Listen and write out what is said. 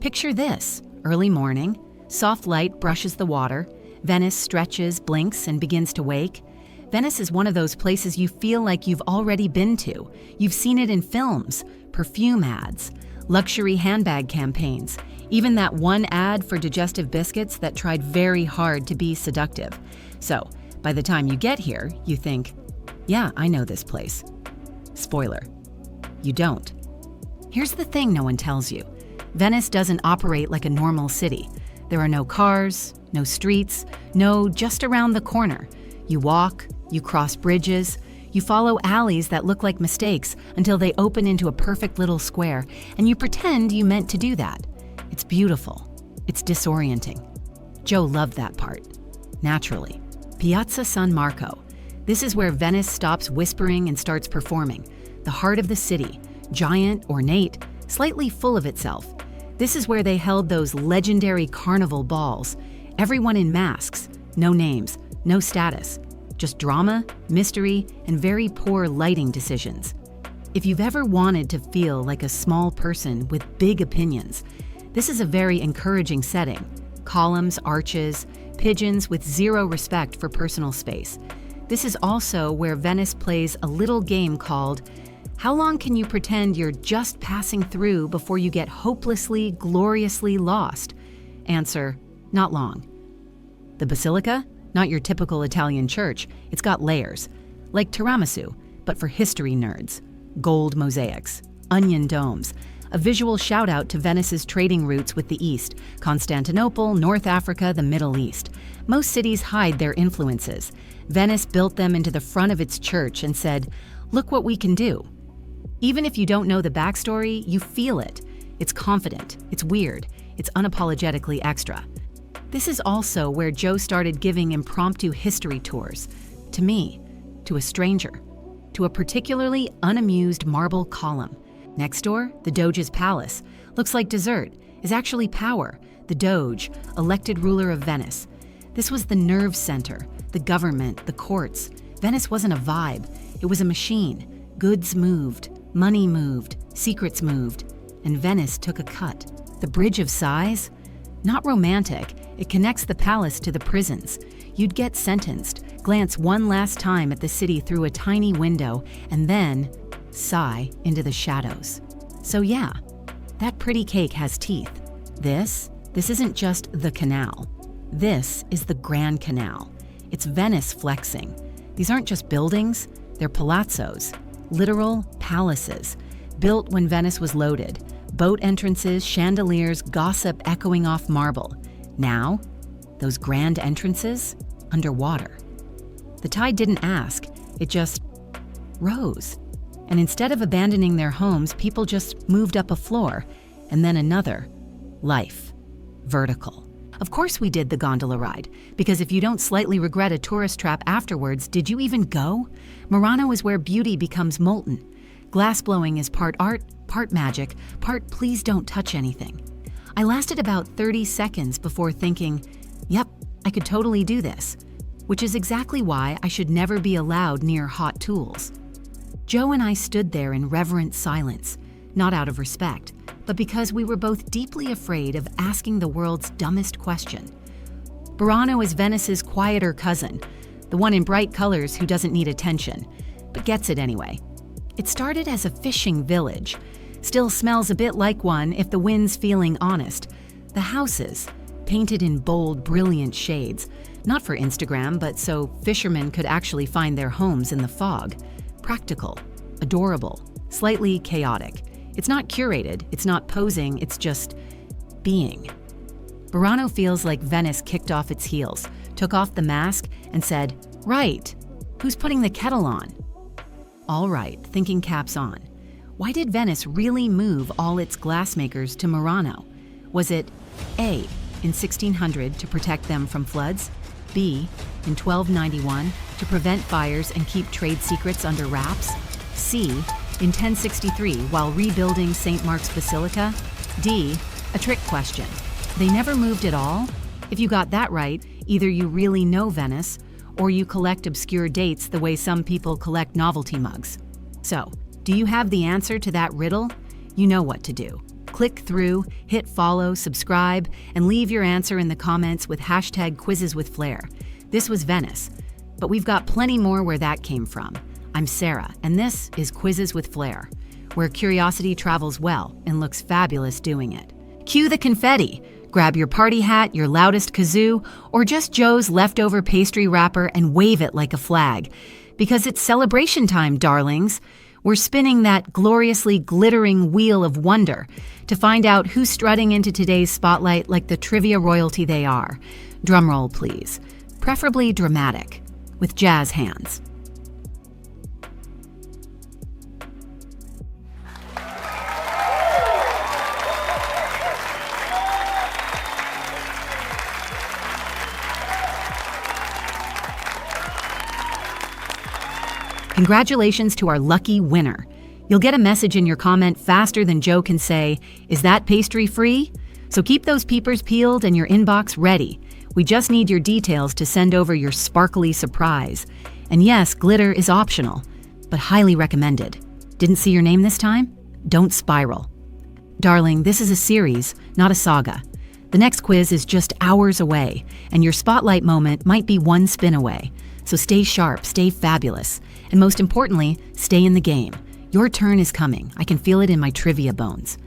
Picture this: early morning, soft light brushes the water, Venice stretches, blinks, and begins to wake. Venice is one of those places you feel like you've already been to. You've seen it in films, perfume ads, luxury handbag campaigns, even that one ad for digestive biscuits that tried very hard to be seductive. So, by the time you get here, you think, yeah, I know this place. Spoiler, you don't. Here's the thing no one tells you. Venice doesn't operate like a normal city. There are no cars, no streets, no just around the corner. You walk, you cross bridges, you follow alleys that look like mistakes until they open into a perfect little square, and you pretend you meant to do that. It's beautiful. It's disorienting. Joe loved that part. Naturally. Piazza San Marco. This is where Venice stops whispering and starts performing. The heart of the city, giant, ornate, slightly full of itself. This is where they held those legendary carnival balls. Everyone in masks, no names, no status. Just drama, mystery, and very poor lighting decisions. If you've ever wanted to feel like a small person with big opinions, this is a very encouraging setting. Columns, arches, pigeons with zero respect for personal space. This is also where Venice plays a little game called, how long can you pretend you're just passing through before you get hopelessly, gloriously lost? Answer, not long. The Basilica? Not your typical Italian church. It's got layers. Like tiramisu, but for history nerds. Gold mosaics, onion domes, a visual shout-out to Venice's trading routes with the East, Constantinople, North Africa, the Middle East. Most cities hide their influences. Venice built them into the front of its church and said, look what we can do. Even if you don't know the backstory, you feel it. It's confident, it's weird, it's unapologetically extra. This is also where Joe started giving impromptu history tours. To me, to a stranger, to a particularly unamused marble column. Next door, the Doge's palace. Looks like dessert, is actually power. The Doge, elected ruler of Venice. This was the nerve center, the government, the courts. Venice wasn't a vibe, it was a machine. Goods moved. Money moved, secrets moved, and Venice took a cut. The Bridge of Sighs? Not romantic, it connects the palace to the prisons. You'd get sentenced, glance one last time at the city through a tiny window, and then sigh into the shadows. So yeah, that pretty cake has teeth. This isn't just the canal. This is the Grand Canal. It's Venice flexing. These aren't just buildings, they're palazzos. Literal palaces, built when Venice was loaded. Boat entrances, chandeliers, gossip echoing off marble. Now, those grand entrances, underwater. The tide didn't ask, it just rose. And instead of abandoning their homes, people just moved up a floor, and then another. Life. Vertical. Of course we did the gondola ride, because if you don't slightly regret a tourist trap afterwards, did you even go? Murano is where beauty becomes molten. Glassblowing is part art, part magic, part please don't touch anything. I lasted about 30 seconds before thinking, yep, I could totally do this, which is exactly why I should never be allowed near hot tools. Joe and I stood there in reverent silence, not out of respect, but because we were both deeply afraid of asking the world's dumbest question. Burano is Venice's quieter cousin, the one in bright colors who doesn't need attention, but gets it anyway. It started as a fishing village, still smells a bit like one if the wind's feeling honest. The houses, painted in bold, brilliant shades, not for Instagram, but so fishermen could actually find their homes in the fog. Practical, adorable, slightly chaotic. It's not curated, it's not posing, it's just being. Burano feels like Venice kicked off its heels, took off the mask, and said, right, who's putting the kettle on? All right, thinking caps on. Why did Venice really move all its glassmakers to Murano? Was it A, in 1600 to protect them from floods, B, in 1291 to prevent fires and keep trade secrets under wraps, C, in 1063 while rebuilding St. Mark's Basilica, D, a trick question. They never moved at all? If you got that right, either you really know Venice, or you collect obscure dates the way some people collect novelty mugs. So, do you have the answer to that riddle? You know what to do. click through, hit follow, subscribe, and leave your answer in the comments with hashtag QuizzesWithFlare. This was Venice, but we've got plenty more where that came from. I'm Sarah, and this is Quizzes with Flair, where curiosity travels well and looks fabulous doing it. Cue the confetti. Grab your party hat, your loudest kazoo, or just Joe's leftover pastry wrapper and wave it like a flag. Because it's celebration time, darlings. We're spinning that gloriously glittering wheel of wonder to find out who's strutting into today's spotlight like the trivia royalty they are. Drumroll, please. Preferably dramatic, with jazz hands. Congratulations to our lucky winner. You'll get a message in your comment faster than Joe can say, "Is that pastry free?" So keep those peepers peeled and your inbox ready. We just need your details to send over your sparkly surprise. And yes, glitter is optional, but highly recommended. Didn't see your name this time? Don't spiral. Darling, this is a series, not a saga. The next quiz is just hours away, and your spotlight moment might be one spin away. So stay sharp, stay fabulous, and most importantly, stay in the game. Your turn is coming. I can feel it in my trivia bones.